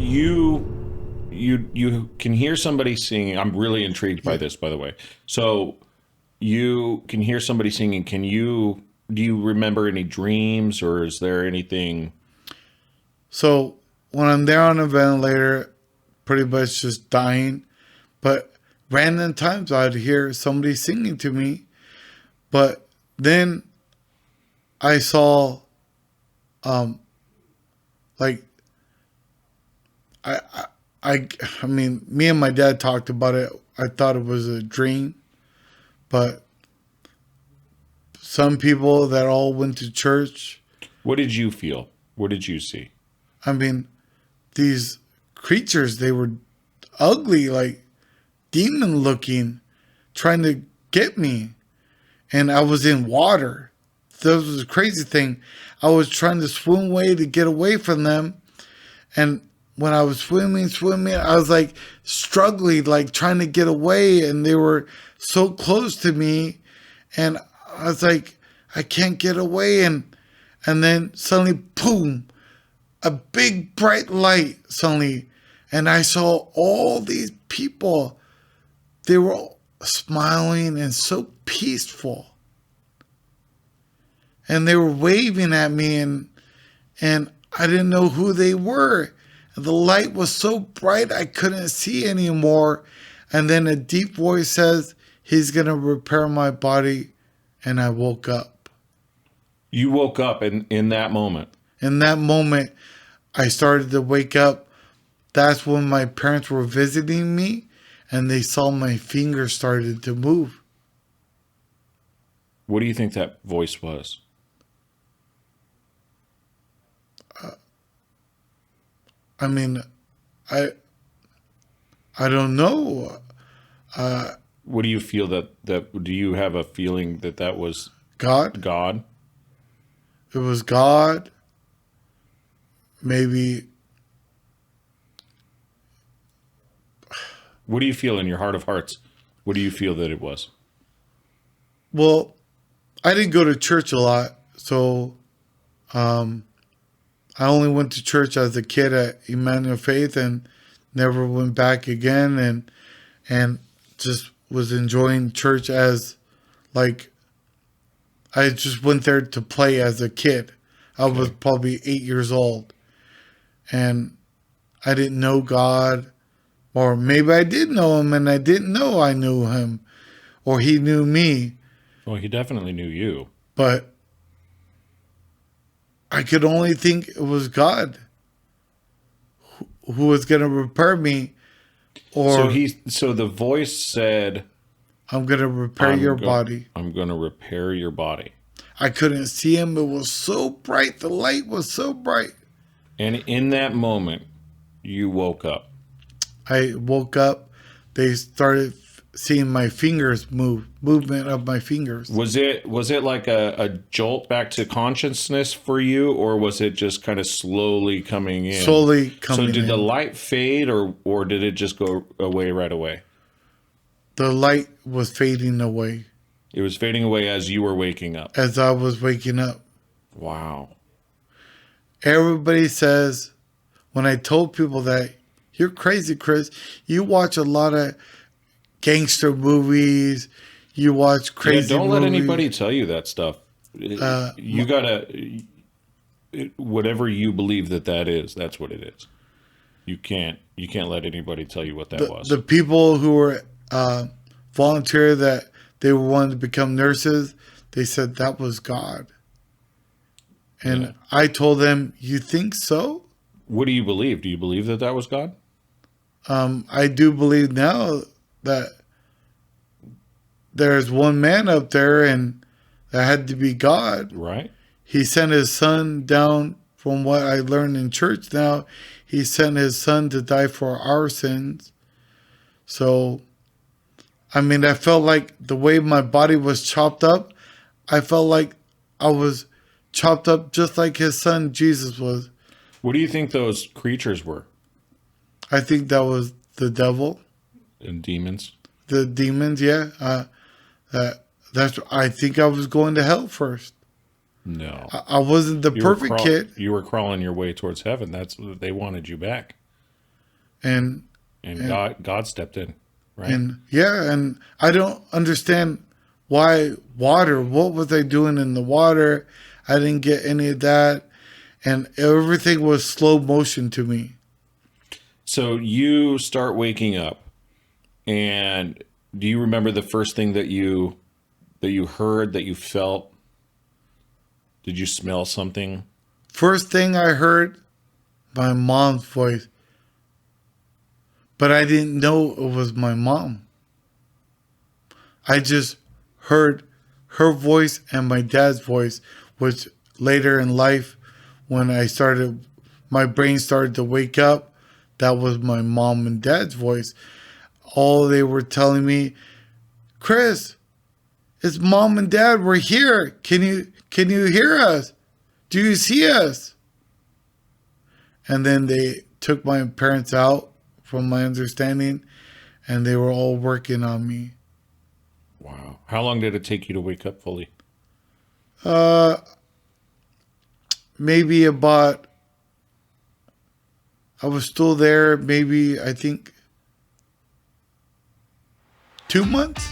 you can hear somebody singing. I'm really intrigued by this, by the way. So you can hear somebody singing. Do you remember any dreams, or is there anything? So when I'm there on a ventilator, pretty much just dying, but random times I'd hear somebody singing to me. But then I saw, like, I, I mean, me and my dad talked about it. I thought it was a dream, but some people that all went to church. What did you feel? What did you see? I mean, these creatures, they were ugly, like demon looking, trying to get me. And I was in water. That was the crazy thing. I was trying to swim away to get away from them. And when I was swimming, I was like struggling, like trying to get away. And they were so close to me. And I was like, I can't get away. And then suddenly, boom, a big bright light suddenly. And I saw all these people. They were all smiling and so peaceful. And they were waving at me, and I didn't know who they were. The light was so bright I couldn't see anymore. And then a deep voice says, "He's going to repair my body." And I woke up. You woke up in that moment. In that moment, I started to wake up. That's when my parents were visiting me, and they saw my fingers started to move. What do you think that voice was? I mean, I don't know. What do you feel that do you have a feeling that was God? God? It was God. Maybe. What do you feel in your heart of hearts? What do you feel that it was? Well, I didn't go to church a lot, so I only went to church as a kid at Emmanuel Faith and never went back again, and just was enjoying church as, like, I just went there to play as a kid. I was probably 8 years old, and I didn't know God, or maybe I did know him and I didn't know I knew him, or he knew me. Well, he definitely knew you. But I could only think it was God who was going to repair me. Or So the voice said, I'm going to repair your body. I'm going to repair your body. I couldn't see him. It was so bright. The light was so bright. And in that moment, you woke up. I woke up. They started seeing my fingers movement of my fingers. Was it like a jolt back to consciousness for you, or was it just kind of slowly coming in? Slowly coming in. So did the light fade, or did it just go away right away? The light was fading away. It was fading away as you were waking up. As I was waking up. Wow. Everybody says, when I told people that, you're crazy, Chris. You watch a lot of gangster movies. You watch crazy movies. Don't let anybody tell you that stuff. You gotta, whatever you believe that is, that's what it is. You can't let anybody tell you what that was. The people who were volunteer that they were wanting to become nurses, they said that was God. And I told them, you think so? What do you believe? Do you believe that was God? I do believe now that there's one man up there, and that had to be God. Right. He sent his son down, from what I learned in church now, he sent his son to die for our sins. So, I mean, I felt like the way my body was chopped up, I felt like I was chopped up just like his son Jesus was. What do you think those creatures were? I think that was the devil. And demons? The demons, yeah. I think I was going to hell first. No. I wasn't the perfect kid. You were crawling your way towards heaven. That's what they wanted you back. and And God stepped in, right? and yeah, and I don't understand why water. What was I doing in the water? I didn't get any of that, and everything was slow motion to me. So you start waking up, and do you remember the first thing that you heard, that you felt? Did you smell something? First thing I heard, my mom's voice, but I didn't know it was my mom. I just heard her voice and my dad's voice, which later in life, when my brain started to wake up, that was my mom and dad's voice. All they were telling me, Chris, it's mom and dad. We're here. Can you hear us? Do you see us? And then they took my parents out, from my understanding, and they were all working on me. Wow. How long did it take you to wake up fully? Maybe about, I was still there, maybe, I think, 2 months.